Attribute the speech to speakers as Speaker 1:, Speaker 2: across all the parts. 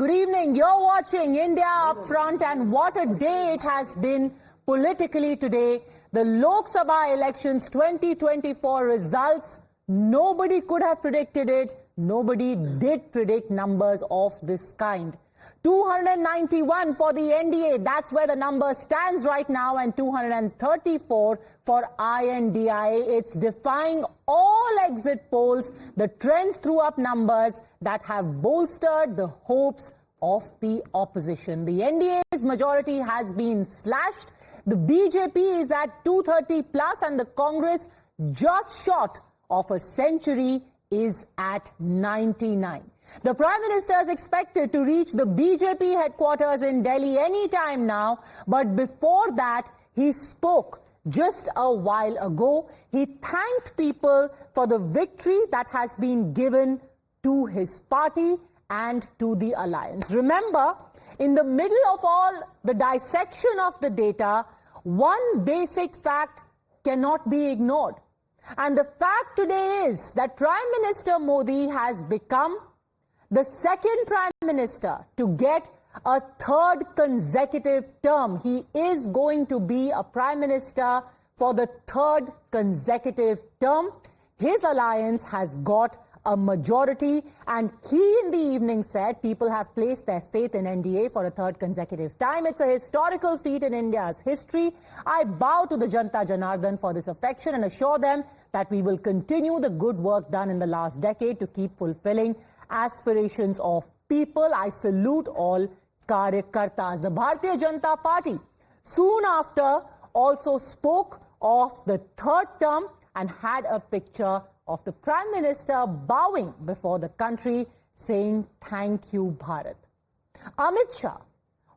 Speaker 1: good evening. You're watching India Upfront, and what a day it has been politically today. The Lok Sabha elections 2024 results, nobody could have predicted it. Nobody did predict numbers of this kind. 291 for the NDA, that's where the number stands right now, and 234 for INDIA. It's defying all exit polls. The trends threw up numbers that have bolstered the hopes of the opposition. The NDA's majority has been slashed. The BJP is at 230 plus, and the Congress, just short of a century, is at 99. The Prime Minister is expected to reach the BJP headquarters in Delhi any time now, but before that, he spoke just a while ago. He thanked people for the victory that has been given to his party and to the alliance. Remember, in the middle of all the dissection of the data, one basic fact cannot be ignored. And the fact today is that Prime Minister Modi has become the second Prime Minister to get a third consecutive term. He is going to be a Prime Minister for the third consecutive term. His alliance has got a majority, and he in the evening said people have placed their faith in NDA for a third consecutive time. It's a historical feat in India's history. I bow to the Janata Janardan for this affection and assure them that we will continue the good work done in the last decade to keep fulfilling aspirations of people. I salute all Karyakartas. The Bharatiya Janata Party soon after also spoke of the third term and had a picture of the Prime Minister bowing before the country, saying, "Thank you, Bharat." Amit Shah,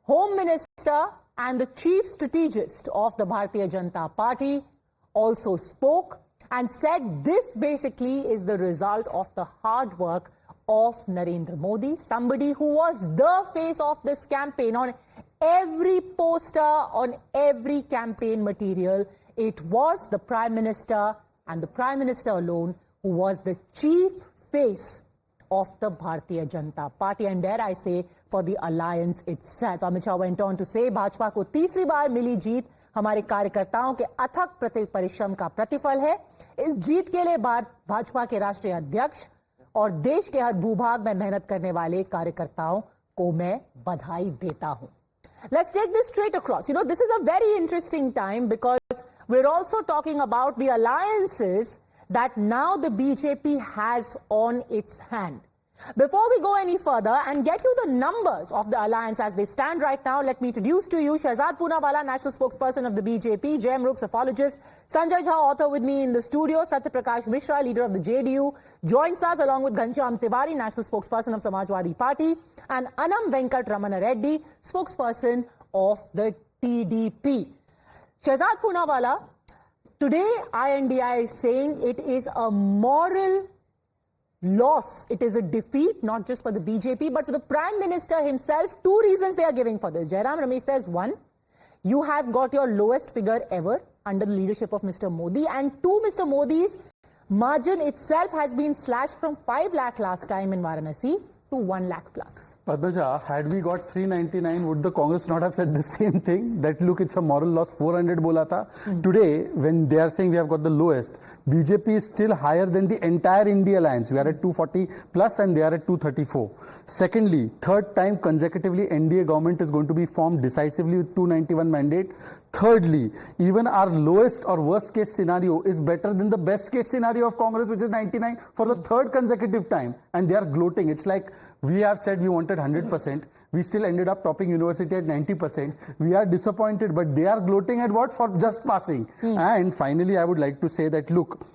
Speaker 1: Home Minister and the Chief Strategist of the Bharatiya Janata Party, also spoke and said this basically is the result of the hard work of Narendra Modi, somebody who was the face of this campaign. On every poster, on every campaign material, it was the Prime Minister and the Prime Minister alone who was the chief face of the Bharatiya Janata Party, and dare I say, for the alliance itself. Amit Shah went on to say, Bhajpa को तीसरी बार मिली जीत हमारे कार्यकर्ताओं के अथक परिश्रम का प्रतिफल है। इस जीत के लिए भाजपा के राष्ट्रीय अध्यक्ष और देश के हर भूभाग में मेहनत करने वाले कार्यकर्ताओं को मैं बधाई देता हूं. Let's take this straight across. You know, this is a very interesting time because we're also talking about the alliances that now the BJP has on its hand. Before we go any further and get you the numbers of the alliance as they stand right now, let me introduce to you Shehzad Poonawala, national spokesperson of the BJP, J.M. Rook, psephologist, Sanjay Jha, author with me in the studio, Satya Prakash Mishra, leader of the JDU, joins us along with Ghanshyam Tiwari, national spokesperson of Samajwadi Party, and Anam Venkat Ramana Reddy, spokesperson of the TDP. Shehzad Poonawala, today INDI is saying it is a moral loss. It is a defeat, not just for the BJP, but for the Prime Minister himself. Two reasons they are giving for this. Jairam Ramesh says, one, you have got your lowest figure ever under the leadership of Mr. Modi, and two, Mr. Modi's margin itself has been slashed from 5 lakh last time in Varanasi to 1 lakh plus.
Speaker 2: Padmaja, had we got 399, would the Congress not have said the same thing? That look, it's a moral loss, 400 bola tha. Today, when they are saying we have got the lowest, BJP is still higher than the entire India alliance. We are at 240 plus and they are at 234. Secondly, third time consecutively, NDA government is going to be formed decisively with 291 mandate. Thirdly, even our lowest or worst case scenario is better than the best case scenario of Congress, which is 99 for the third consecutive time. And they are gloating. It's like we have said we wanted 100%. We still ended up topping university at 90%. We are disappointed, but they are gloating at what? For just passing. And finally, I would like to say that, look,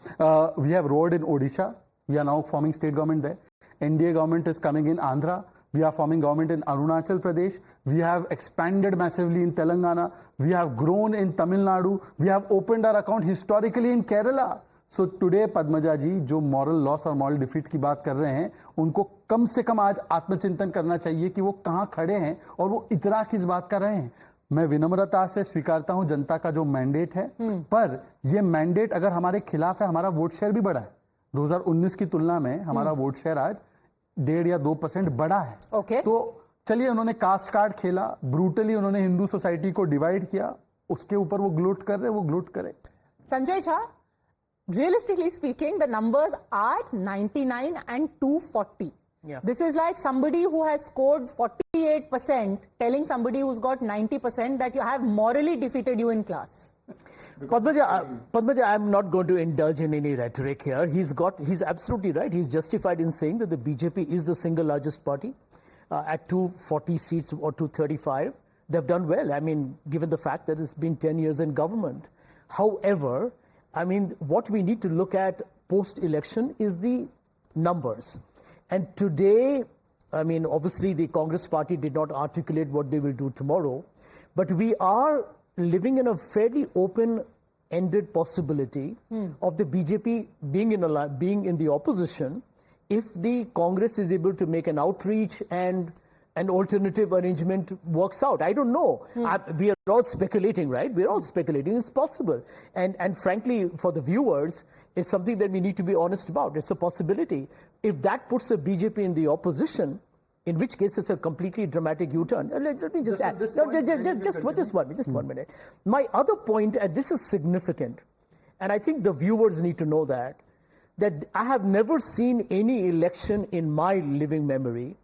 Speaker 2: we have roared in Odisha. We are now forming state government there. NDA government is coming in Andhra. We are forming government in Arunachal Pradesh. We have expanded massively in Telangana. We have grown in Tamil Nadu. We have opened our account historically in Kerala. So today, Padmaja ji, जो moral loss और moral defeat की बात कर रहे हैं, उनको कम से कम आज आत्मचिंतन करना चाहिए कि वो कहाँ खड़े हैं और वो इतना किस बात कर रहे हैं. मैं विनम्रता से स्वीकारता हूं जनता का जो मैंडेट है, पर ये मैंडेट अगर हमारे खिलाफ है, हमारा वोट शेयर भी बढ़ा है. 2019 की तुलना में हमारा वोट शेयर आज 1.5 या 2% बढ़ा है.
Speaker 1: Okay.
Speaker 2: तो चलिए उन्होंने कास्ट कार्ड खेला, ब्रूटली उन्होंने हिंदू सोसाइटी को डिवाइड किया, उसके ऊपर वो ग्लोट कर रहे, वो ग्लोट करे.
Speaker 1: Sanjay Jha, realistically speaking, the numbers are 99 and 240.
Speaker 3: Yeah.
Speaker 1: This is like somebody who has scored 48% telling somebody who's got 90% that you have morally defeated you in class.
Speaker 3: Padmaja, I'm not going to indulge in any rhetoric here. He's absolutely right. He's justified in saying that the BJP is the single largest party at 240 seats or 235. They've done well. I mean, given the fact that it's been 10 years in government. However, I mean, what we need to look at post-election is the numbers. And today, I mean, obviously the Congress party did not articulate what they will do tomorrow, but we are living in a fairly open-ended possibility of the BJP being in the opposition if the Congress is able to make an outreach and an alternative arrangement works out. I don't know. We are all speculating, right? We're all speculating. It's possible. And frankly, for the viewers, it's something that we need to be honest about. It's a possibility. If that puts the BJP in the opposition, in which case it's a completely dramatic U-turn. Let me just add. Just 1 minute. My other point, and this is significant, and I think the viewers need to know that I have never seen any election in my living memory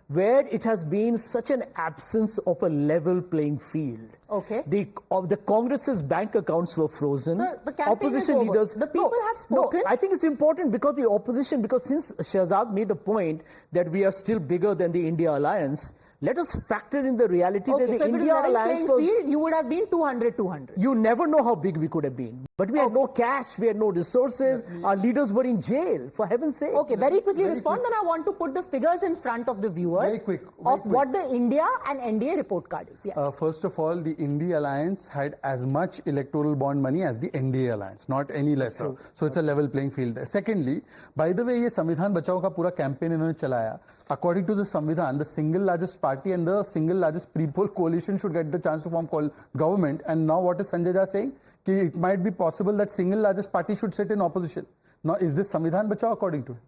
Speaker 3: where it has been such an absence of a level playing field.
Speaker 1: Okay.
Speaker 3: The Congress's bank accounts were frozen.
Speaker 1: Sir, the campaign
Speaker 3: opposition
Speaker 1: is over.
Speaker 3: leaders.
Speaker 1: The people have spoken.
Speaker 3: No, I think it's important because the opposition, because since Shahzad made a point that we are still bigger than the India Alliance, let us factor in the reality that the India Alliance was...
Speaker 1: Field, you would have been 200-200.
Speaker 3: You never know how big we could have been. But we had no cash, we had no resources, our leaders were in jail, for heaven's sake.
Speaker 1: Okay, very quickly respond, then I want to put the figures in front of the viewers of what the India and NDA report card is. Yes.
Speaker 2: First of all, the India Alliance had as much electoral bond money as the NDA Alliance, not any lesser. So it's a level playing field there. Secondly, by the way, ये संविधान बचाओ का पूरा campaign इन्होंने चलाया. According to the संविधान, the single largest party and the single largest pre-poll coalition should get the chance to form government. And now what is Sanjay Jha saying? Ki it might be possible that single largest party should sit in opposition. Now, is this Samvidhan Bachao according to him?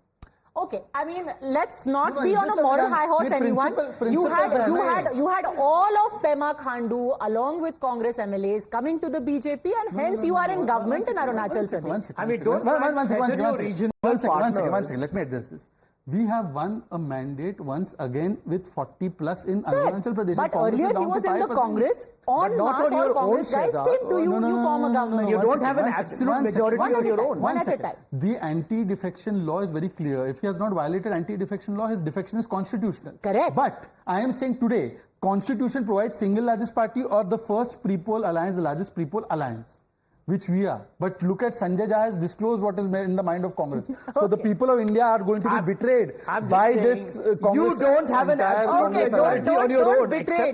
Speaker 1: Okay, I mean, let's not be on a moral high horse, anyone. You had all of Pema Khandu along with Congress MLAs coming to the BJP, and hence you are in government in Arunachal Pradesh.
Speaker 3: I mean, don't one
Speaker 2: second. Let me address this. We have won a mandate once again with 40 plus in Arunachal Pradesh.
Speaker 1: But earlier he was in the Congress. On
Speaker 3: not on your
Speaker 1: Congress
Speaker 3: own,
Speaker 1: guys came to you, you form a government.
Speaker 3: You don't have an absolute majority on your own.
Speaker 1: One at a time.
Speaker 2: The anti-defection law is very clear. If he has not violated anti-defection law, his defection is constitutional.
Speaker 1: Correct.
Speaker 2: But I am saying today, Constitution provides single largest party or the first pre-poll alliance, the largest pre-poll alliance, which we are. But look at Sanjay Jha has disclosed what is in the mind of Congress. So the people of India are going to be betrayed by this Congress.
Speaker 3: You don't have an absolute majority on your own.
Speaker 1: Betray.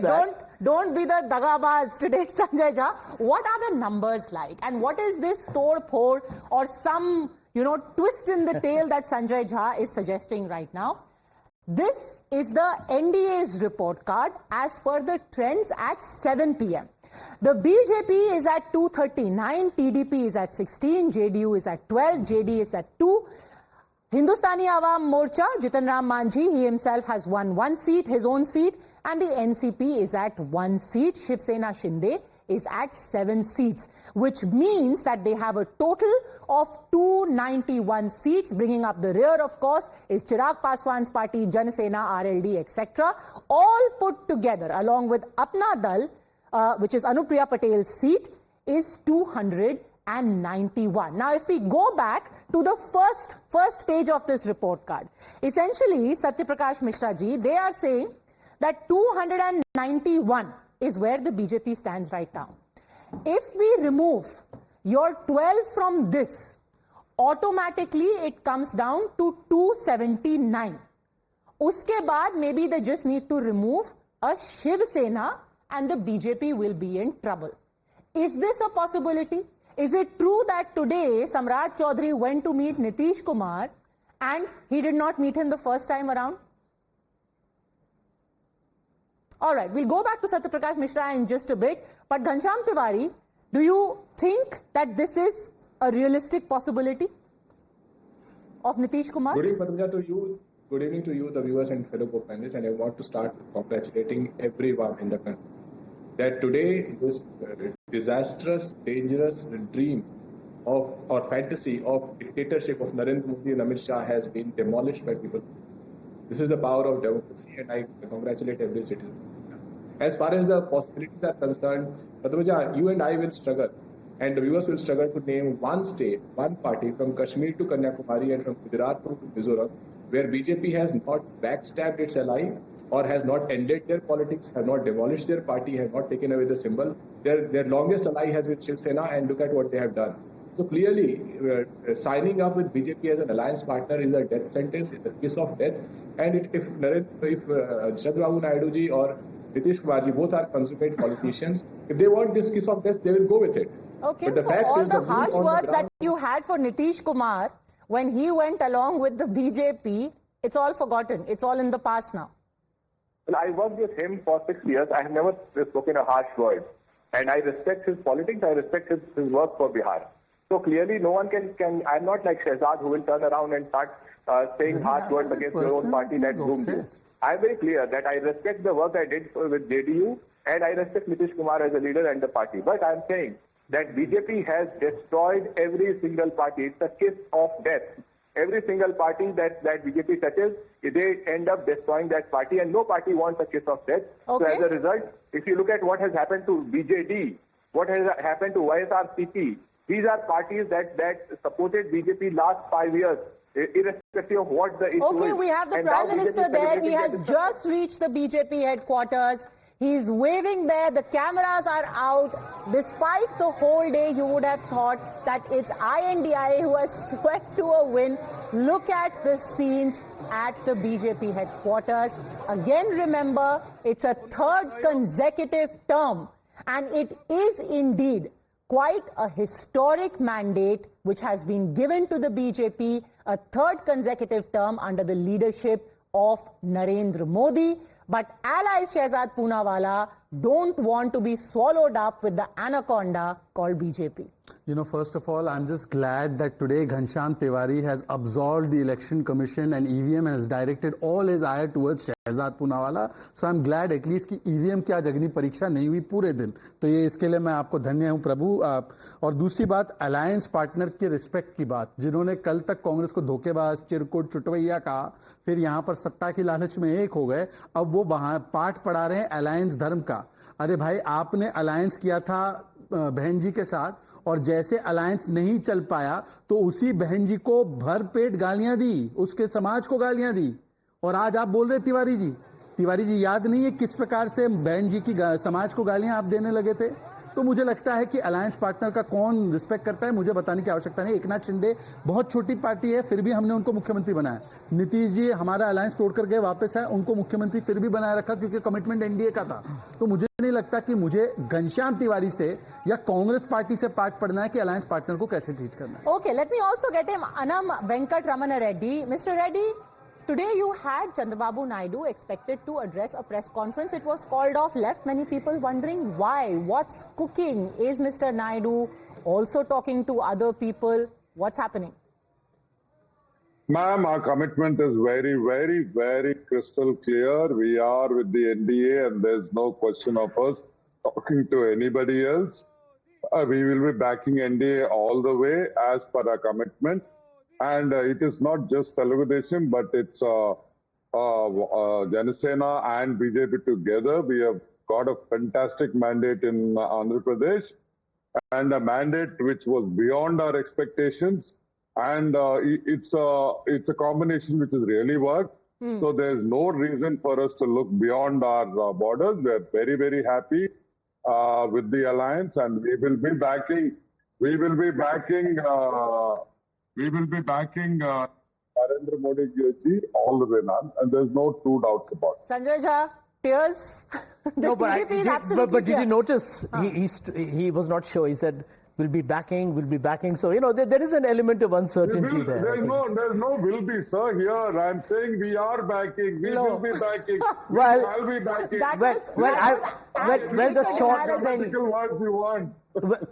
Speaker 1: Don't be the dagabaz today, Sanjay Jha. What are the numbers like? And what is this tod-phod or some, twist in the tail that Sanjay Jha is suggesting right now? This is the NDA's report card as per the trends at 7 p.m. The BJP is at 239, TDP is at 16, JDU is at 12, JD is at 2. Hindustani Awam Morcha, Jitan Ram Manjhi, he himself has won 1 seat, his own seat, and the NCP is at 1 seat. Shiv Sena Shinde is at 7 seats, which means that they have a total of 291 seats. Bringing up the rear, of course, is Chirag Paswan's party, Jana Sena, RLD, etc. All put together, along with Apna Dal, which is Anupriya Patel's seat, is 291. Now, if we go back to the first page of this report card, essentially, Satyaprakash Mishra ji, they are saying that 291 is where the BJP stands right now. If we remove your 12 from this, automatically it comes down to 279. Uske baad, maybe they just need to remove a Shiv Sena and the BJP will be in trouble. Is this a possibility? Is it true that today Samrat Chaudhary went to meet Nitish Kumar and he did not meet him the first time around? All right, we'll go back to Satyaprakash Mishra in just a bit. But Ghanshyam Tiwari, do you think that this is a realistic possibility of Nitish Kumar?
Speaker 4: Good evening, Padmaja, to you Good evening to you, the viewers and fellow co-panelists, and I want to start congratulating everyone in the country that today this disastrous, dangerous dream of or fantasy of dictatorship of Narendra Modi and Amit Shah has been demolished by people. This is the power of democracy, and I congratulate every citizen. As far as the possibilities are concerned, Padmaja, you and I will struggle, and the viewers will struggle to name one state, one party from Kashmir to Kanyakumari and from Gujarat to Mizoram, where BJP has not backstabbed its ally or has not ended their politics, have not demolished their party, have not taken away the symbol. Their longest ally has been Shiv Sena, and look at what they have done. So clearly, signing up with BJP as an alliance partner is a death sentence, it's a kiss of death. And if Chandrababu Naidu ji or Nitish Kumar ji both are consummate politicians, if they want this kiss of death, they will go with it.
Speaker 1: Okay,
Speaker 4: but the
Speaker 1: so
Speaker 4: fact
Speaker 1: all
Speaker 4: is
Speaker 1: the harsh words that you had for Nitish Kumar when he went along with the BJP, it's all forgotten. It's all in the past now.
Speaker 5: Well, I worked with him for 6 years. I have never spoken a harsh word. And I respect his politics. I respect his work for Bihar. So clearly, no one can. I'm not like Shehzad who will turn around and start saying harsh words against your own party that doomed you. I'm very clear that I respect the work I did with JDU, and I respect Nitish Kumar as a leader and the party. But I'm saying that BJP has destroyed every single party. It's a kiss of death. Every single party that BJP touches, they end up destroying that party, and no party wants a kiss of death.
Speaker 1: Okay.
Speaker 5: So as a result, if you look at what has happened to BJD, what has happened to YSRCP, these are parties that supported BJP last 5 years, irrespective of what the issue is.
Speaker 1: Okay, we have the Prime Minister there. He has just reached the BJP headquarters. He's waving there. The cameras are out. Despite the whole day, you would have thought that it's INDIA who has swept to a win. Look at the scenes at the BJP headquarters. Again, remember, it's a third consecutive term. And it is indeed quite a historic mandate which has been given to the BJP, a third consecutive term under the leadership of Narendra Modi. But allies Shehzad Poonawalla don't want to be swallowed up with the anaconda called BJP.
Speaker 2: You know, first of all, I'm just glad that today Ghanshyam Tiwari has absolved the Election Commission and EVM has directed all his ire towards Shehzad Poonawalla. So I'm glad at least कि EVM की आज अग्नि परीक्षा नहीं हुई पूरे दिन. तो ये इसके लिए मैं आपको धन्य हूं प्रभु. और दूसरी बात, अलायंस पार्टनर के रिस्पेक्ट की बात, जिन्होंने कल तक कांग्रेस को धोखेबाज, चिरकुट, चुटवैया कहा, फिर यहां पर सत्ता की लालच में एक हो गए, अब वो पाठ पढ़ा रहे हैं अलायंस धर्म का. अरे भाई, आपने अलायंस किया था बहन जी के साथ और जैसे अलायंस नहीं चल पाया तो उसी बहन जी को भरपेट गालियां दी, उसके समाज को गालियां दी. और आज आप बोल रहे तिवारी जी याद नहीं है किस प्रकार से बहन जी की समाज को गालियां आप देने लगे थे. तो मुझे लगता है कि अलायंस पार्टनर का कौन रिस्पेक्ट करता है मुझे बताने की आवश्यकता नहीं. एकनाथ शिंदे बहुत छोटी पार्टी है, फिर भी हमने उनको मुख्यमंत्री बनाया. नीतीश जी हमारा अलायंस तोड़ करके वापस आए, उनको मुख्यमंत्री फिर भी बनाए रखा क्योंकि कमिटमेंट एनडीए का था. तो मुझे नहीं लगता कि मुझे घनश्याम तिवारी से या कांग्रेस पार्टी से पाठ पढ़ना है कि अलायंस पार्टनर को कैसे ट्रीट करना है.
Speaker 1: Okay, let me also get him Anam Venkat Ramana Reddy. Mr. Reddy, today you had Chandrababu Naidu expected to address a press conference. It was called off, left many people wondering why. What's cooking? Is Mr. Naidu also talking to other people? What's happening?
Speaker 6: Ma'am, our commitment is very, very, very crystal clear. We are with the NDA and there's no question of us talking to anybody else. We will be backing NDA all the way as per our commitment. And it is not just Telugu Desam, but it's Janasena and BJP together. We have got a fantastic mandate in Andhra Pradesh and a mandate which was beyond our expectations. And it's a combination which has really worked. So there's no reason for us to look beyond our borders. We're very, very happy with the alliance, and we will be backing Narendra Modi ji all the way, ma'am, and there's no two doubts about it.
Speaker 1: Sanjay Jha, tears. The
Speaker 3: No, but
Speaker 1: TDP is absolutely
Speaker 3: but did
Speaker 1: clear.
Speaker 3: you notice he was not sure. He said will be backing. So, there is an element of uncertainty there.
Speaker 6: There's no will be, sir, here. I'm saying we are backing. We will be backing.
Speaker 3: Well,
Speaker 6: we shall be backing.
Speaker 3: The short
Speaker 6: political words you want.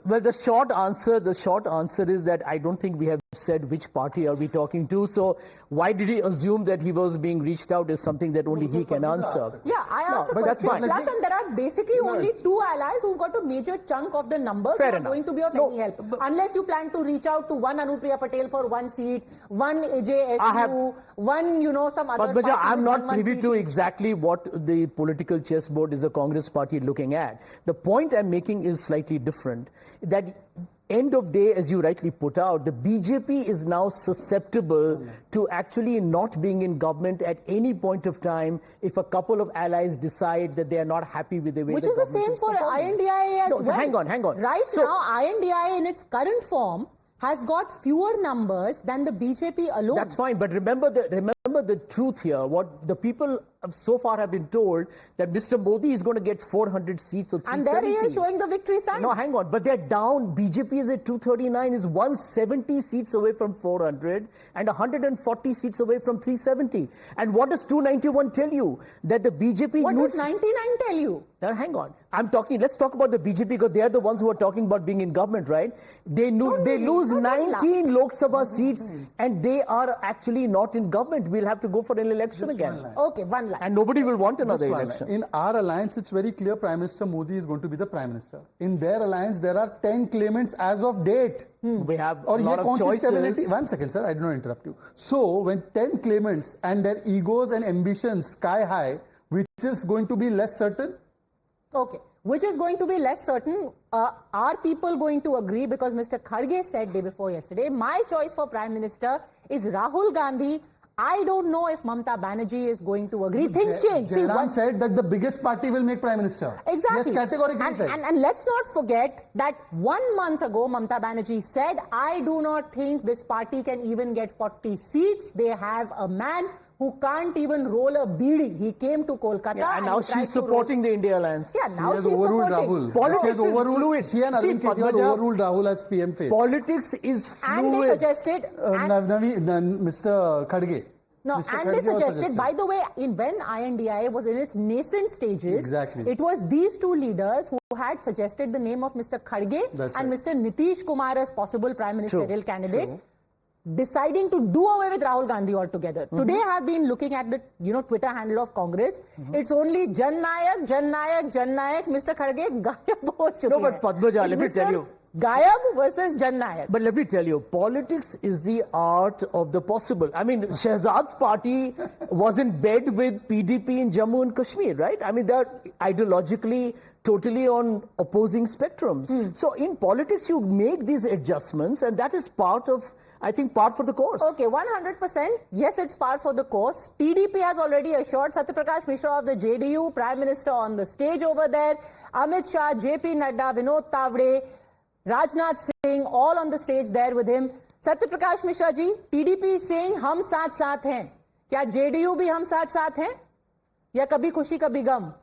Speaker 3: Well, the short answer is that I don't think we have said which party are we talking to. So why did he assume that he was being reached out is something that only he can answer.
Speaker 1: Yeah, I asked the
Speaker 3: that's
Speaker 1: question.
Speaker 3: fine.
Speaker 1: Plus, and there are basically only two allies who've got a major chunk of the numbers
Speaker 3: Fair
Speaker 1: who are
Speaker 3: enough.
Speaker 1: going to be of any help. Unless you plan to reach out to one Anupriya Patel for one seat, one AJSU, one, some other
Speaker 3: Padmaja,
Speaker 1: party
Speaker 3: I'm
Speaker 1: with
Speaker 3: not
Speaker 1: one
Speaker 3: privy
Speaker 1: seat.
Speaker 3: to exactly what the political chessboard is the Congress party looking at. The point I'm making is slightly different. That end of day, as you rightly put out, the BJP is now susceptible to actually not being in government at any point of time if a couple of allies decide that they are not happy with the way
Speaker 1: Which
Speaker 3: the
Speaker 1: is the
Speaker 3: government
Speaker 1: same
Speaker 3: is
Speaker 1: for
Speaker 3: performing.
Speaker 1: INDIA as
Speaker 3: No,
Speaker 1: well.
Speaker 3: so hang on.
Speaker 1: Right
Speaker 3: So-
Speaker 1: now, INDIA in its current form has got fewer numbers than the BJP alone.
Speaker 3: That's fine, but remember the truth here. What the people so far have been told that Mr. Modi is going to get 400 seats or 370.
Speaker 1: And there he is showing the victory sign.
Speaker 3: No, hang on. But they're down. BJP is at 239, is 170 seats away from 400 and 140 seats away from 370. And what does 291 tell you? That the BJP
Speaker 1: What
Speaker 3: needs...
Speaker 1: does 99 tell you?
Speaker 3: Now, hang on. Let's talk about the BJP because they are the ones who are talking about being in government, right? They lose 19 Lok Sabha seats and they are actually not in government. We'll have to go for an election again.
Speaker 1: Okay, one line.
Speaker 3: And nobody will want another
Speaker 2: Just one
Speaker 3: election.
Speaker 2: line. In our alliance, it's very clear Prime Minister Modi is going to be the Prime Minister. In their alliance, there are 10 claimants as of date.
Speaker 3: We have
Speaker 2: Or
Speaker 3: a lot of choices.
Speaker 2: One second, sir, I did not interrupt you. So, when 10 claimants and their egos and ambitions sky high, which is going to be less certain?
Speaker 1: Okay. Which is going to be less certain? Are people going to agree? Because Mr. Kharge said day before yesterday, my choice for Prime Minister is Rahul Gandhi. I don't know if Mamata Banerjee is going to agree. Things change.
Speaker 2: Jairam said that the biggest party will make Prime Minister.
Speaker 1: Exactly.
Speaker 2: Yes, categorically said.
Speaker 1: And let's not forget that 1 month ago, Mamata Banerjee said, I do not think this party can even get 40 seats. They have a man who can't even roll a beedi. He came to Kolkata.
Speaker 3: Yeah, and now she's supporting the India Alliance.
Speaker 1: Yeah, now
Speaker 2: She has
Speaker 1: she's
Speaker 2: overruled
Speaker 1: supporting.
Speaker 2: Rahul.
Speaker 3: Politics
Speaker 2: She has
Speaker 3: is
Speaker 2: overruled.
Speaker 3: fluid.
Speaker 2: She and
Speaker 3: See,
Speaker 2: Arvind Kejriwal
Speaker 3: Padmaja,
Speaker 2: overruled Rahul as PM face.
Speaker 3: Politics is fluid.
Speaker 1: And they suggested...
Speaker 2: Mr. Khadge.
Speaker 1: No,
Speaker 2: Mr.
Speaker 1: and they
Speaker 2: Khadge also
Speaker 1: suggested, by the way, when INDIA was in its nascent stages,
Speaker 2: Exactly.
Speaker 1: it was these two leaders who had suggested the name of Mr. Kharge
Speaker 2: That's
Speaker 1: and
Speaker 2: right.
Speaker 1: Mr. Nitish Kumar as possible prime ministerial candidates,
Speaker 2: True.
Speaker 1: deciding to do away with Rahul Gandhi altogether. Today I have been looking at the Twitter handle of Congress. It's only Jan Nayak, Mr. Kharge, Gayab ho chuke
Speaker 3: No, but
Speaker 1: hain.
Speaker 3: Padmaja, let me
Speaker 1: It's
Speaker 3: tell
Speaker 1: Mr.
Speaker 3: you.
Speaker 1: Gayab versus Jan Nayak.
Speaker 3: But let me tell you, politics is the art of the possible. I mean, Shehzad's party was in bed with PDP in Jammu and Kashmir, right? I mean, they're ideologically totally on opposing spectrums. So in politics, you make these adjustments, and that is part for the course.
Speaker 1: Okay, 100%. Yes, it's par for the course. TDP has already assured Satyaprakash Mishra of the JDU, Prime Minister on the stage over there, Amit Shah, JP Nadda, Vinod Tavre, Rajnath Singh, all on the stage there with him. Satyaprakash Mishra ji, TDP is saying, hum saath saath hain. Kya JDU bhi hum saath saath hain? Ya kabhi khushi kabhi gum?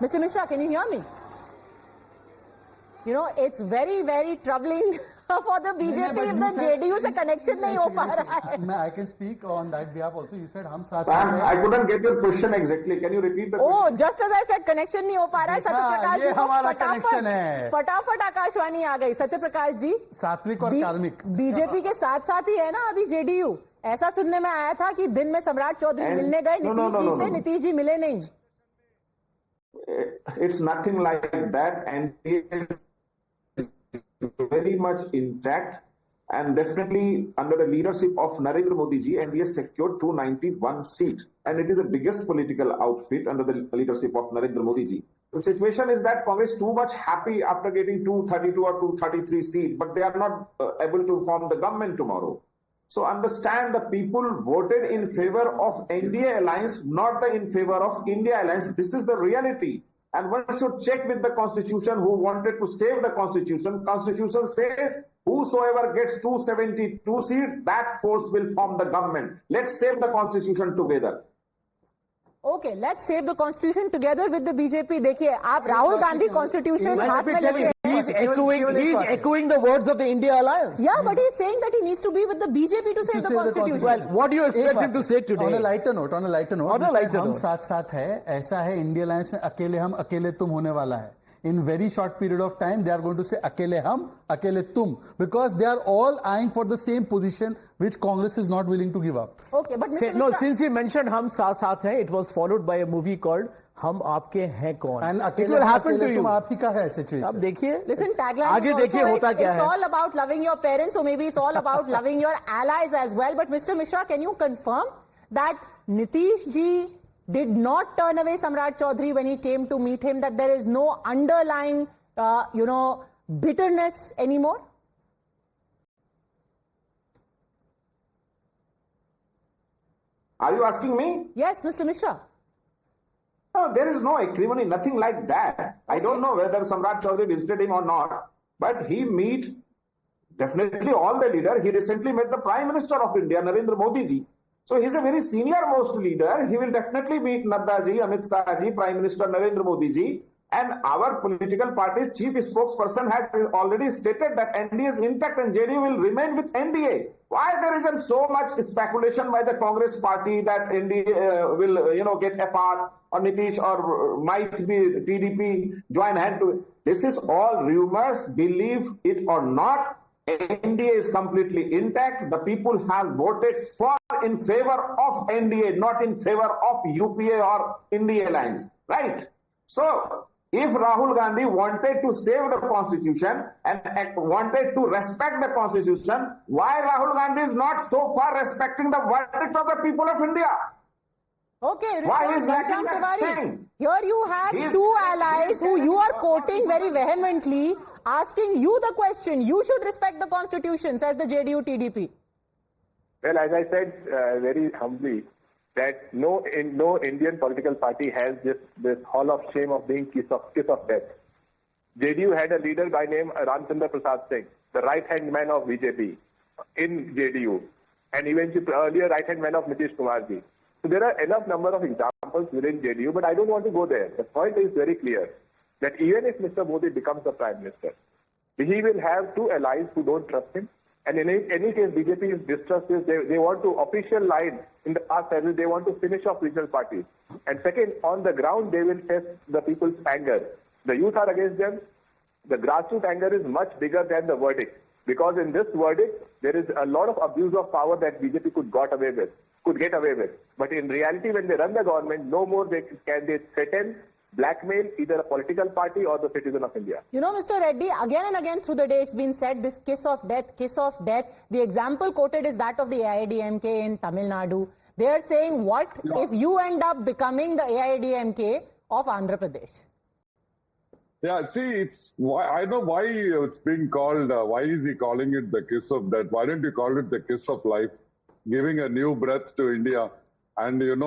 Speaker 1: Mr. Mishra, can you hear me? It's very, very troubling for the BJP if the JDU se connection nahi ho pa raha hai.
Speaker 2: I can speak on that behalf also. You said hum saath
Speaker 7: Ma'am, I couldn't get your question exactly. Can you repeat the
Speaker 1: Oh,
Speaker 7: question?
Speaker 1: just as I said, connection नहीं हो पा रहा है. सत्यप्रकाश जी
Speaker 2: ये हमारा connection है.
Speaker 1: फटाफट आकाशवाणी आ गई. सत्यप्रकाश जी,
Speaker 2: सात्विक और कार्मिक.
Speaker 1: बीजेपी के साथ साथ ही है ना अभी जेडीयू. ऐसा सुनने में आया था कि दिन में सम्राट चौधरी मिलने गए नीतीश जी से, नीतीश जी मिले नहीं.
Speaker 7: It's nothing like that, and it is very much intact, and definitely under the leadership of Narendra Modi ji, and he has secured 291 seats, and it is the biggest political outfit under the leadership of Narendra Modi ji. The situation is that Congress is too much happy after getting 232 or 233 seats, but they are not able to form the government tomorrow. So understand, the people voted in favor of NDA alliance, not in favor of India alliance. This is the reality. And one should check with the constitution who wanted to save the constitution. Constitution says whosoever gets 272 seats, that force will form the government. Let's save the constitution together.
Speaker 1: Okay, let's save the constitution together with the BJP. देखिए, आप Rahul Gandhi constitution हाथ में लेके
Speaker 3: he's echoing the words of the India Alliance.
Speaker 1: Yeah, but he's saying that he needs to be with the BJP to save the constitution.
Speaker 3: Well, what do you expect him to say today?
Speaker 2: On a lighter note, हम साथ है, ऐसा है India alliance में अकेले हम अकेले तुम होने वाला है. In very short period of time, they are going to say अकेले हम, अकेले तुम, because they are all eyeing for the same position which Congress is not willing to give up.
Speaker 1: Okay, but Mr. Mishra,
Speaker 3: since he mentioned हम साथ हैं, it was followed by a movie called हम आपके हैं कौन.
Speaker 2: And
Speaker 3: it will happen to you.
Speaker 2: तुम आप ही का है situation.
Speaker 3: अब देखिए.
Speaker 1: Listen, tagline
Speaker 3: आगे देखिए होता क्या है.
Speaker 1: It's all about loving your parents, so maybe it's all about loving your allies as well. But Mr. Mishra, can you confirm that Nitish ji did not turn away Samrat Chaudhary when he came to meet him, that there is no underlying, bitterness anymore?
Speaker 7: Are you asking me?
Speaker 1: Yes, Mr. Mishra.
Speaker 7: No, there is no acrimony, nothing like that. I don't know whether Samrat Chaudhary visited him or not, but he meet definitely all the leaders. He recently met the Prime Minister of India, Narendra Modi ji. So he's a very senior most leader. He will definitely meet Nadda ji, Amit Shah ji, Prime Minister Narendra Modi ji. And our political party's chief spokesperson has already stated that NDA is intact and JDU will remain with NDA. Why there isn't so much speculation by the Congress party that NDA will, get apart, or Nitish or might be TDP join hand to it? This is all rumors, believe it or not. NDA is completely intact. The people have voted in favor of NDA, not in favor of UPA or India Alliance, right? So, if Rahul Gandhi wanted to save the constitution and wanted to respect the constitution, why Rahul Gandhi is not so far respecting the verdict of the people of India?
Speaker 1: Okay,
Speaker 7: why is
Speaker 1: Ghanshyam
Speaker 7: lacking that thing?
Speaker 1: Here you have two allies who you are quoting very vehemently, asking you the question, you should respect the constitution, says the JDU TDP.
Speaker 5: Well, as I said very humbly, that no Indian political party has this hall of shame of being kiss of death. JDU had a leader by name Ramchandra Prasad Singh, the right-hand man of BJP in JDU, and eventually earlier right-hand man of Nitish Kumar ji. So there are enough number of examples within JDU, but I don't want to go there. The point is very clear, that even if Mr. Modi becomes the Prime Minister, he will have two allies who don't trust him. And in any case, BJP's distrust is they want to official line in the past service, they want to finish off regional parties. And second, on the ground, they will test the people's anger. The youth are against them. The grassroots anger is much bigger than the verdict. Because in this verdict, there is a lot of abuse of power that BJP could get away with. But in reality, when they run the government, no more can they threaten, blackmail either a political party or the citizen of India.
Speaker 1: You know, Mr. Reddy, again and again through the day it's been said, this kiss of death. The example quoted is that of the AIADMK in Tamil Nadu. They are saying, what if you end up becoming the AIADMK of Andhra Pradesh?
Speaker 6: Yeah, see, I know why it's being called, why is he calling it the kiss of death? Why don't you call it the kiss of life? Giving a new breath to India. And and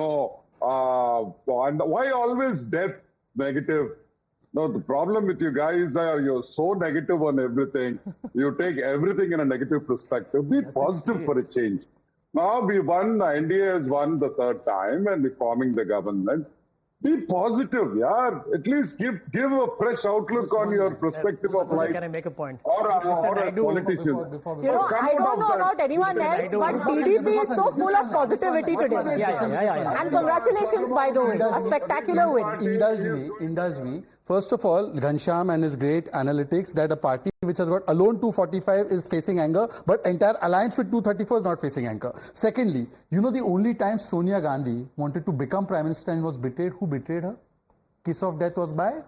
Speaker 6: why always death? Negative. No, the problem with you guys is that you're so negative on everything. You take everything in a negative perspective. Be positive for a change. Now we won, NDA has won the third time and we're forming the government. Be positive, yeah. At least give a fresh outlook on your perspective of life.
Speaker 3: Can I make a point?
Speaker 6: Or a politician.
Speaker 1: I don't know about anyone else, but TDP is so full of positivity today.
Speaker 3: Yeah.
Speaker 1: And congratulations, by the way, a spectacular win.
Speaker 2: Indulge me. First of all, Ghanshyam and his great analytics that a party which has got alone 245 is facing anger, but entire alliance with 234 is not facing anger. Secondly, the only time Sonia Gandhi wanted to become Prime Minister and was betrayed, who betrayed her? Kiss of death was by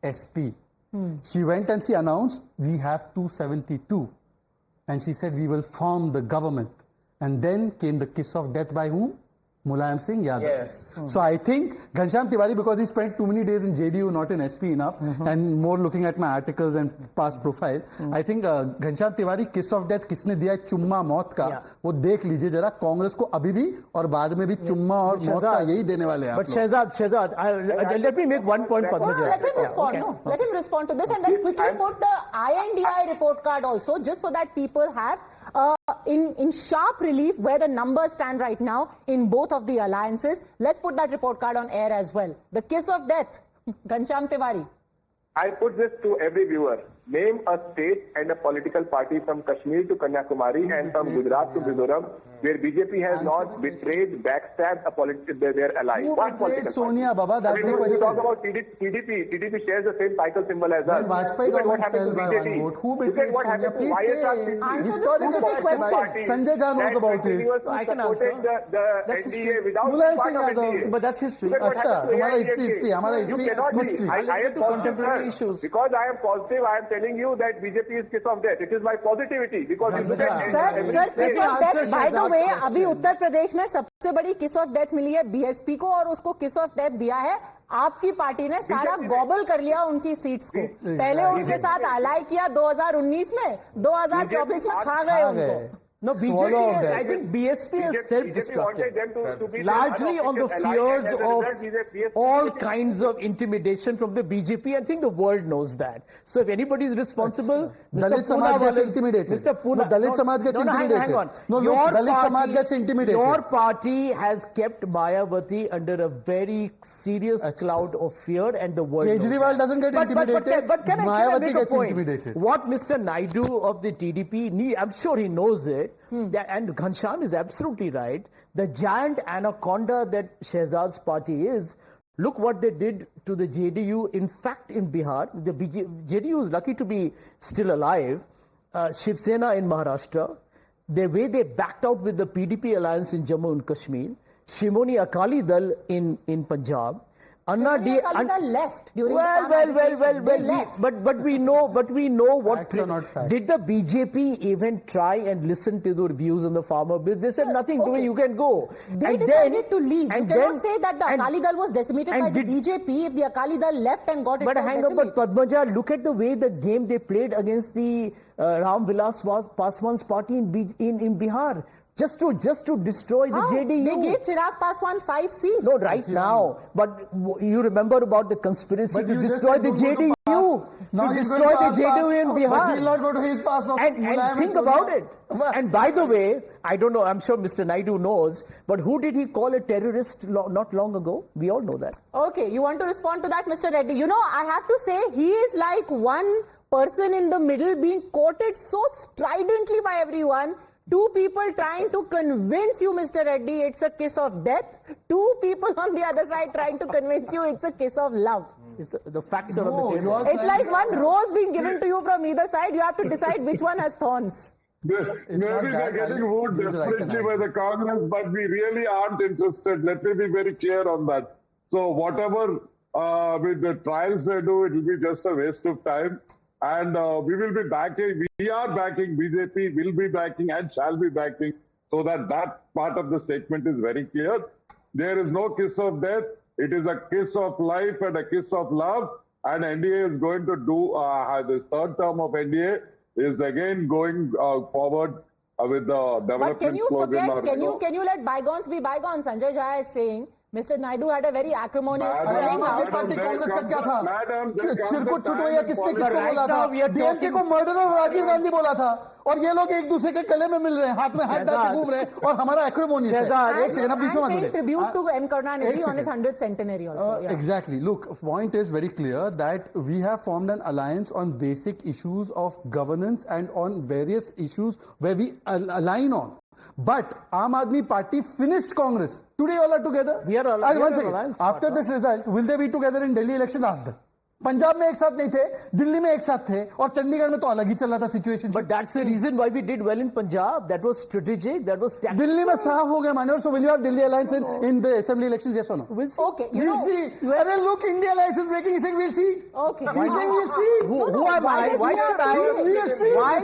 Speaker 2: SP. She went and she announced, we have 272. And she said, we will form the government. And then came the kiss of death by whom? Mulayam Singh Yadav.
Speaker 8: Yes.
Speaker 2: So I think Ghanshyam Tiwari, because he spent too many days in JDU, not in SP enough, and more looking at my articles and past profile, I think Ghanshyam Tiwari, kiss of death, किसने दिया है चुम्मा मौत का, वो देख लीजिए जरा कांग्रेस को अभी भी और बाद में भी चुम्मा और मौत का यही देने वाले हैं.
Speaker 3: But Shehzad, let me make one point, Padmaja.
Speaker 1: Let him respond. No, let him respond to this, and then quickly put the INDI report card also, just so that people have in sharp relief where the numbers stand right now in both of the alliances. Let's put that report card on air as well. The kiss of death, Ghanshyam Tiwari.
Speaker 5: I put this to every viewer. Name a state and a political party from Kashmir to Kanyakumari and from Gujarat to Mizoram where BJP has not betrayed, backstabbed their ally.
Speaker 2: Who betrayed Sonia, Baba? That's the question.
Speaker 5: You talk about TDP. TDP shares the same cycle symbol as us.
Speaker 2: Vajpayee government fell by one vote. Who betrayed Sonia? Please say. Historical question. Sanjay Jha knows about it.
Speaker 5: I can answer. The NDA without part of NDA.
Speaker 3: But that's history.
Speaker 2: अच्छा, हमारा history, हमारा history.
Speaker 5: I am contemporary issues. Because I am positive, I am telling you that BJP is kiss of death. It is my positivity. Because
Speaker 1: sir किस of death by the way अभी उत्तर प्रदेश में सबसे बड़ी किस of death मिली है BSP को और उसको किस ऑफ डेथ दिया है आपकी पार्टी ने सारा गॉबल कर लिया उनकी सीट्स को पहले उनके साथ अलाई किया 2019 में 2024 में खा गए उनको
Speaker 3: No, BJP, I think BSP is self-destructive, largely on the fears of all kinds of intimidation from the BJP. I think the world knows that. So if anybody is responsible,
Speaker 2: Dalit Samaj gets intimidated.
Speaker 3: Mr. Puna,
Speaker 2: Dalit Samaj gets intimidated.
Speaker 3: Hang on.
Speaker 2: No, Dalit Samaj gets intimidated.
Speaker 3: Your party has kept Mayawati under a very serious cloud of fear, and the world
Speaker 2: Kejriwal doesn't get intimidated.
Speaker 3: But can I make a point?
Speaker 2: Intimidated.
Speaker 3: What Mr. Naidu of the TDP, I'm sure he knows it. And Ghanshyam is absolutely right. The giant anaconda that Shehzad's party is, look what they did to the JDU. In fact, in Bihar, the JDU is lucky to be still alive. Shiv Sena in Maharashtra, the way they backed out with the PDP alliance in Jammu and Kashmir, Shimoni Akali Dal in Punjab. Anna D.
Speaker 1: left during
Speaker 3: but we know what did the BJP even try and listen to the views on the farmer bill? They said nothing doing, you can go.
Speaker 1: They decided to leave. You cannot say that the Akali Dal was decimated by the BJP if the Akali Dal left and got it.
Speaker 3: But hang on, but Padmaja, look at the way the game they played against the Ram Vilas Paswan's party in Bihar. Just to destroy the JDU.
Speaker 1: They gave Chirag Paswan 5 seats.
Speaker 3: No, right now. But you remember about the conspiracy to destroy the JDU. To destroy the JDU in Bihar.
Speaker 2: But he'll not go to his pass of
Speaker 3: and think about it. And by the way, I don't know, I'm sure Mr. Naidu knows, but who did he call a terrorist not long ago? We all know that.
Speaker 1: Okay, you want to respond to that, Mr. Reddy? You know, I have to say, he is like one person in the middle being quoted so stridently by everyone. Two people trying to convince you, Mr. Reddy, it's a kiss of death. Two people on the other side trying to convince you it's a kiss of love.
Speaker 3: The facts are on the table.
Speaker 1: It's like one rose being given to you from either side. You have to decide which one has thorns.
Speaker 6: Maybe they're getting wooed desperately by the Congress, but we really aren't interested. Let me be very clear on that. So whatever with the trials they do, it will be just a waste of time. And we will be backing, we are backing, BJP will be backing and shall be backing, so that part of the statement is very clear. There is no kiss of death. It is a kiss of life and a kiss of love. And NDA is going to do, the third term of NDA is again going forward with the development slogan.
Speaker 1: But can you let bygones be bygones? Sanjay Jha is saying, Mr. Naidu had a very acrimonious
Speaker 2: आम आदमी party Congress का क्या था? चिरकुट छुटवैया किसने किसको बोला था? DMK को मर्डर और राजीव गांधी बोला था और ये लोग एक दूसरे के गले में मिल रहे हैं, हाथ में हाथ डाल के घूम रहे हैं और हमारा एक्रिमोनियस है. एक सेकंड आप बीच में मत बोलिए.
Speaker 1: Tribute to M. Karunanidhi on his 100th centenary also.
Speaker 2: Exactly. Look, point is very clear that we have formed an alliance on basic issues of governance and on various issues where we align on. But Aam Aadmi Party finished Congress. Today all are together.
Speaker 3: We are aligned.
Speaker 2: After this result, will they be together in Delhi elections? Ask them. Punjab में एक साथ नहीं थे, दिल्ली में एक साथ थे और चंडीगढ़ में तो अलग ही चल रहा था situation.
Speaker 3: But that's the reason why we did well in Punjab. That was strategic. That was tactical.
Speaker 2: Delhi में साफ हो गया मानव. So will you have Delhi alliance in the assembly elections? Yes or no?
Speaker 3: We'll see.
Speaker 1: Okay,
Speaker 2: we'll see. Arey look, India alliance is breaking. He said we'll see.
Speaker 1: Okay.
Speaker 2: He's saying we'll see.
Speaker 3: Who am I? Why should I?
Speaker 2: We'll see.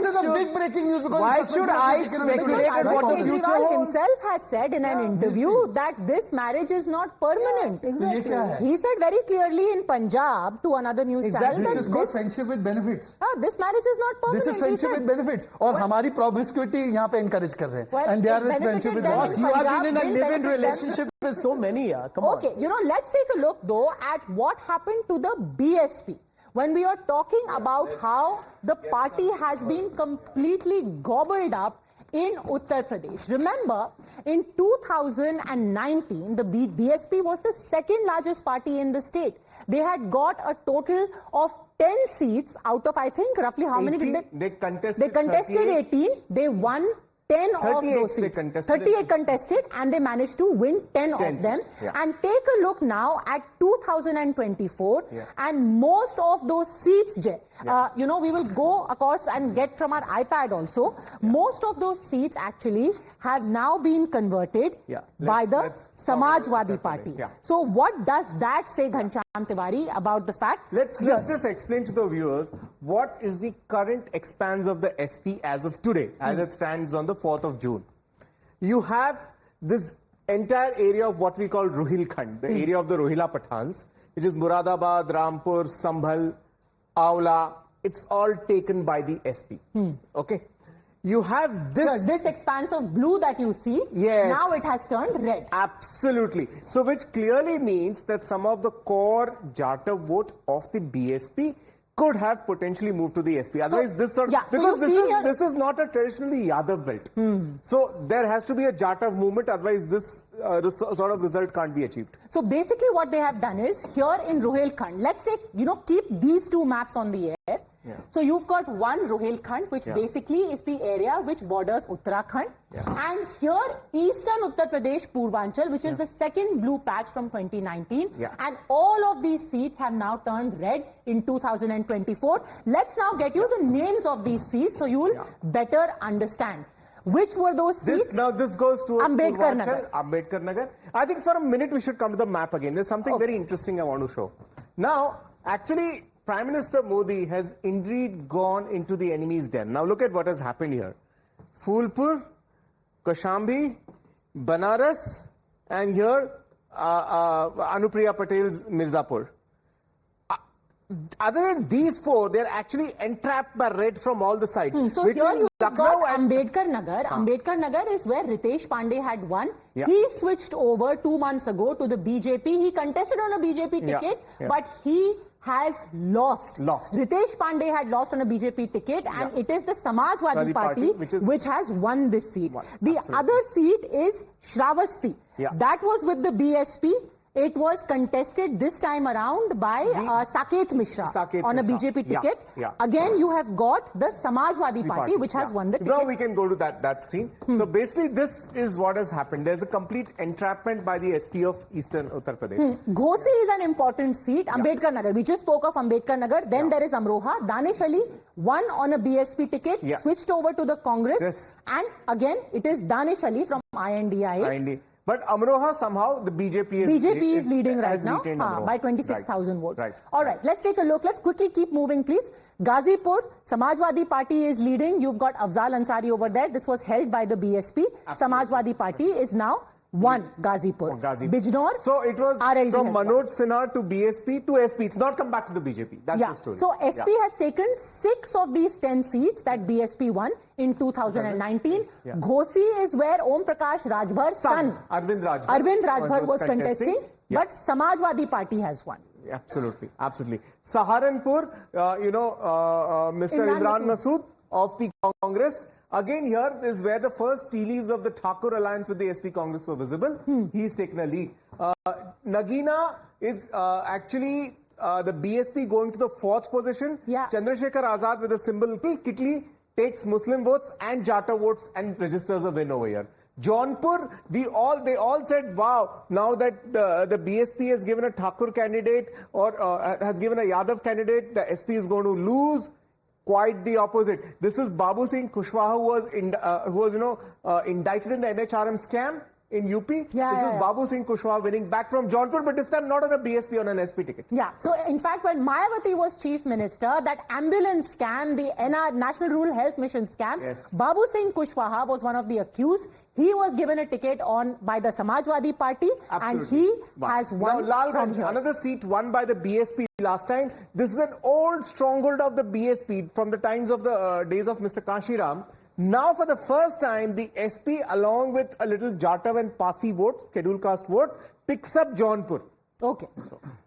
Speaker 2: This is a big breaking news because
Speaker 3: why should I speculate at what the future holds?
Speaker 1: Himself has said in an interview that this marriage is not permanent.
Speaker 2: Exactly.
Speaker 1: He said very clearly in Punjab to another news channel.
Speaker 2: This is called friendship with benefits.
Speaker 1: This marriage is not permanent.
Speaker 2: This is friendship with benefits. और हमारी promiscuity यहाँ पे encourage कर रहे हैं. And they are with friendship with benefits.
Speaker 3: You have been in a live-in relationship with so many. Come on.
Speaker 1: Okay, you know, let's take a look though at what happened to the BSP. When we are talking about how the party has been completely gobbled up in Uttar Pradesh. Remember, in 2019, the BSP was the second largest party in the state. They had got a total of 10 seats out of, I think, roughly how many did
Speaker 8: they contested?
Speaker 1: They contested 18. They won 10 of those seats. 38 contested, and they managed to win 10 of them.
Speaker 8: Yeah.
Speaker 1: And take a look now at 2024, and most of those seats, Jay, you know, we will go, of course, and get from our iPad also. Most of those seats actually have now been converted by the Samajwadi Party. So what does that say, Ghanshyam Tiwari, about the fact?
Speaker 8: Let's just explain to the viewers what is the current expanse of the SP as of today, as it stands on the 4th of June. You have this entire area of what we call Rohilkhand, the area of the Rohila Pathans, which is Muradabad, Rampur, Sambhal, Aula. It's all taken by the SP. Okay. You have this...
Speaker 1: This expanse of blue that you see, now it has turned red.
Speaker 8: Absolutely. So which clearly means that some of the core Jata vote of the BSP could have potentially moved to the SP. Otherwise, this sort of... because this is not a traditionally Yadav belt. So there has to be a Jata movement, otherwise this sort of result can't be achieved.
Speaker 1: So basically what they have done is, here in Rohilkhand, let's take, you know, keep these two maps on the air. So you've got one Rohilkhand, which basically is the area which borders Uttarakhand. And here, eastern Uttar Pradesh, Purvanchal, which is the second blue patch from 2019. And all of these seats have now turned red in 2024. Let's now get you the names of these seats so you will better understand. Which were those seats?
Speaker 8: Now this goes to
Speaker 1: Ambedkar Nagar.
Speaker 8: Ambedkar Nagar. I think for a minute we should come to the map again. There's something very interesting I want to show. Now, actually, Prime Minister Modi has indeed gone into the enemy's den. Now look at what has happened here. Phulpur, Kaushambi, Banaras, and here Anupriya Patel's Mirzapur. Other than these four, they're actually entrapped by red from all the sides.
Speaker 1: So here you got Ambedkar Nagar. Ambedkar Nagar is where Ritesh Pandey had won. He switched over 2 months ago to the BJP. He contested on a BJP ticket, but he has lost. Ritesh Pandey had lost on a BJP ticket, and it is the Samajwadi Party which has won this seat. The other seat is Shravasti. That was with the BSP. It was contested this time around by Saket Mishra on a BJP ticket. Again, you have got the Samajwadi Party, which has won the ticket.
Speaker 8: Now we can go to that screen. So basically, this is what has happened. There's a complete entrapment by the SP of Eastern Uttar Pradesh.
Speaker 1: Ghosi is an important seat. Ambedkar Nagar. We just spoke of Ambedkar Nagar. Then there is Amroha. Danish Ali won on a BSP ticket, switched over to the Congress. And again, it is Danish Ali from INDIA.
Speaker 8: But Amroha, somehow, the BJP
Speaker 1: is leading right now by 26,000 votes. All right, let's take a look. Let's quickly keep moving, please. Gazipur, Samajwadi Party is leading. You've got Afzal Ansari over there. This was held by the BSP. Samajwadi Party is now won Gazipur. Bijnor.
Speaker 8: So it was
Speaker 1: RLD
Speaker 8: from Manoj Sinha to BSP to SP. It's not come back to the BJP. That's the story.
Speaker 1: So SP has taken 6 of these 10 seats that BSP won in 2019. Ghosi is where Om Prakash Rajbhar's son, Arvind Rajbhar was contesting. But Samajwadi Party has won.
Speaker 8: Absolutely. Saharanpur, Mr. Imran Masood of the Congress. Again, here is where the first tea leaves of the Thakur alliance with the SP Congress were visible. He's taken a lead. Nagina is actually the BSP going to the 4th position. Chandrasekhar Azad with the symbol Kitli takes Muslim votes and Jata votes and registers a win over here. Jaunpur, they all said, wow, now that the BSP has given a Thakur candidate or has given a Yadav candidate, the SP is going to lose. Quite the opposite. This is Babu Singh Kushwaha who was indicted in the NHRM scam in UP. This is Babu Singh Kushwaha winning back from Jaunpur, but this time not on a BSP, on an SP ticket.
Speaker 1: So in fact, when Mayawati was Chief Minister, that ambulance scam, the National Rural Health Mission scam, Babu Singh Kushwaha was one of the accused. He was given a ticket by the Samajwadi Party, and he has won from here.
Speaker 8: Another seat won by the BSP last time. This is an old stronghold of the BSP from the times of the days of Mr. Kashiram. Now, for the first time, the SP, along with a little Jatav and Pasi vote, scheduled caste vote, picks up Jaunpur.
Speaker 1: Okay.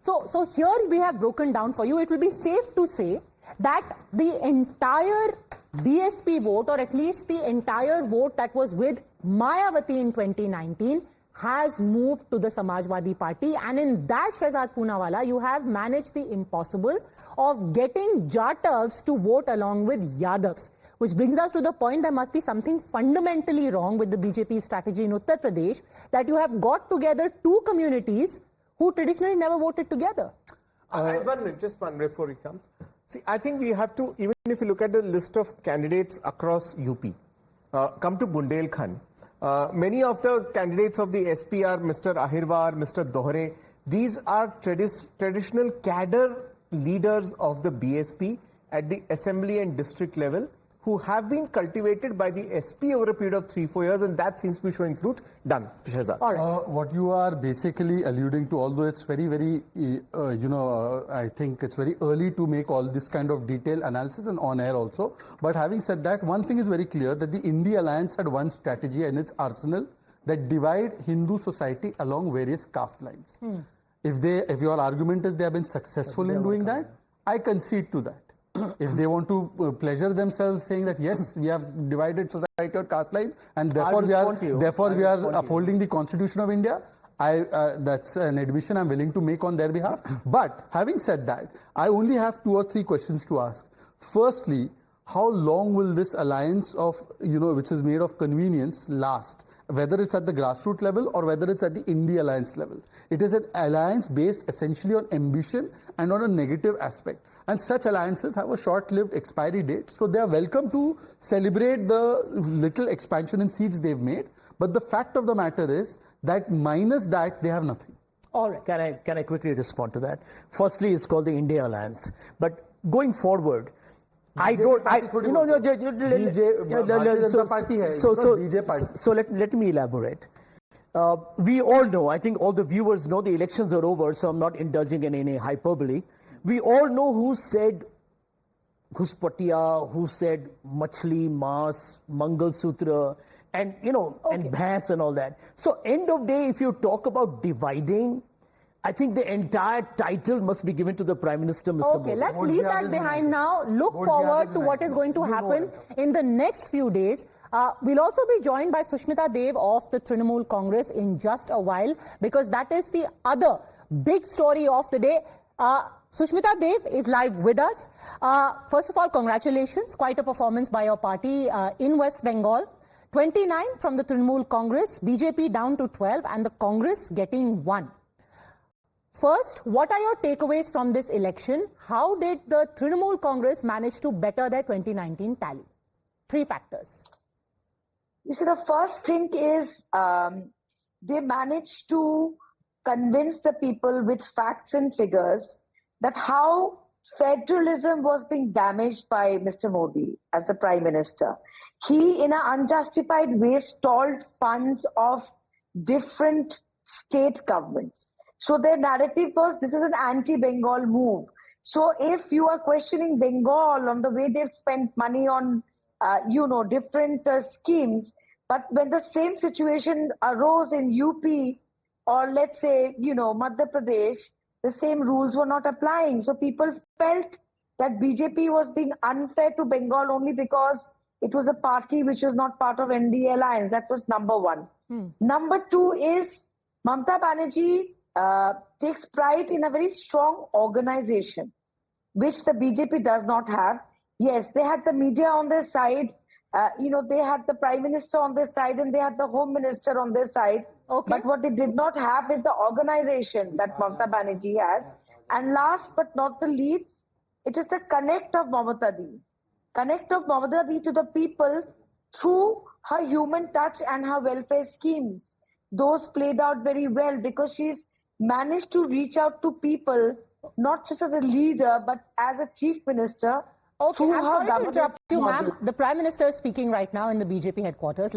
Speaker 1: So here we have broken down for you. It will be safe to say that the entire BSP vote, or at least the entire vote that was with Mayawati in 2019, has moved to the Samajwadi Party, and in that, Shehzad Poonawalla, you have managed the impossible of getting Jatavs to vote along with Yadavs. Which brings us to the point there must be something fundamentally wrong with the BJP strategy in Uttar Pradesh, that you have got together two communities who traditionally never voted together.
Speaker 8: 1 minute, just one before he comes. See, I think we have to, even if you look at the list of candidates across UP, come to Bundelkhand. Many of the candidates of the SP are Mr. Ahirwar, Mr. Dohre. These are traditional cadre leaders of the BSP at the assembly and district level, who have been cultivated by the SP over a period of 3-4 years, and that seems to be showing fruit. Done, Shehzad.
Speaker 2: What you are basically alluding to, although it's very, I think it's very early to make all this kind of detailed analysis and on air also. But having said that, one thing is very clear, that the India Alliance had one strategy in its arsenal, that divide Hindu society along various caste lines. If your argument is they have been successful in doing that, I concede to that. If they want to pleasure themselves saying that yes, we have divided society on caste lines and therefore we are upholding the Constitution of India, that's an admission I'm willing to make on their behalf. But having said that, I only have 2 or 3 questions to ask. Firstly, how long will this alliance of, which is made of convenience, last? Whether it's at the grassroots level or whether it's at the India Alliance level. It is an alliance based essentially on ambition and on a negative aspect. And such alliances have a short-lived expiry date. So they are welcome to celebrate the little expansion in seats they've made. But the fact of the matter is that minus that, they have nothing.
Speaker 3: All right. Can I quickly respond to that? Firstly, it's called the India Alliance. But going forward, I don't. So let me elaborate. We all know, I think all the viewers know the elections are over, so I'm not indulging in any hyperbole. We all know who said Ghuspatiya, who said Machli, Mas, Mangal Sutra, and and Bhais and all that. So end of day, if you talk about dividing, I think the entire title must be given to the Prime Minister, Mr. Modi.
Speaker 1: Okay, let's leave that behind now. Look forward to what is going to happen in the next few days. We'll also be joined by Sushmita Dev of the Trinamool Congress in just a while, because that is the other big story of the day. Sushmita Dev is live with us. First of all, congratulations. Quite a performance by your party in West Bengal. 29 from the Trinamool Congress, BJP down to 12, and the Congress getting 1. First, what are your takeaways from this election? How did the Trinamool Congress manage to better their 2019 tally? 3 factors.
Speaker 9: You see, the first thing is they managed to convince the people with facts and figures that how federalism was being damaged by Mr. Modi as the Prime Minister. He, in an unjustified way, stalled funds of different state governments. So their narrative was, this is an anti-Bengal move. So if you are questioning Bengal on the way they've spent money on, different schemes, but when the same situation arose in UP or let's say, Madhya Pradesh, the same rules were not applying. So people felt that BJP was being unfair to Bengal only because it was a party which was not part of NDA alliance. That was number 1. Number 2 is Mamata Banerjee takes pride in a very strong organization, which the BJP does not have. Yes, they had the media on their side. They had the Prime Minister on their side and they had the Home Minister on their side. Okay. But what they did not have is the organization that Mamata Banerjee has. And last but not the least, it is the connect of Mamata Di. Connect of Mamata Di to the people through her human touch and her welfare schemes. Those played out very well because she's managed to reach out to people, not just as a leader, but as a chief minister.
Speaker 1: Okay, I'm sorry to interrupt you, ma'am. The Prime Minister is speaking right now in the BJP headquarters. Let's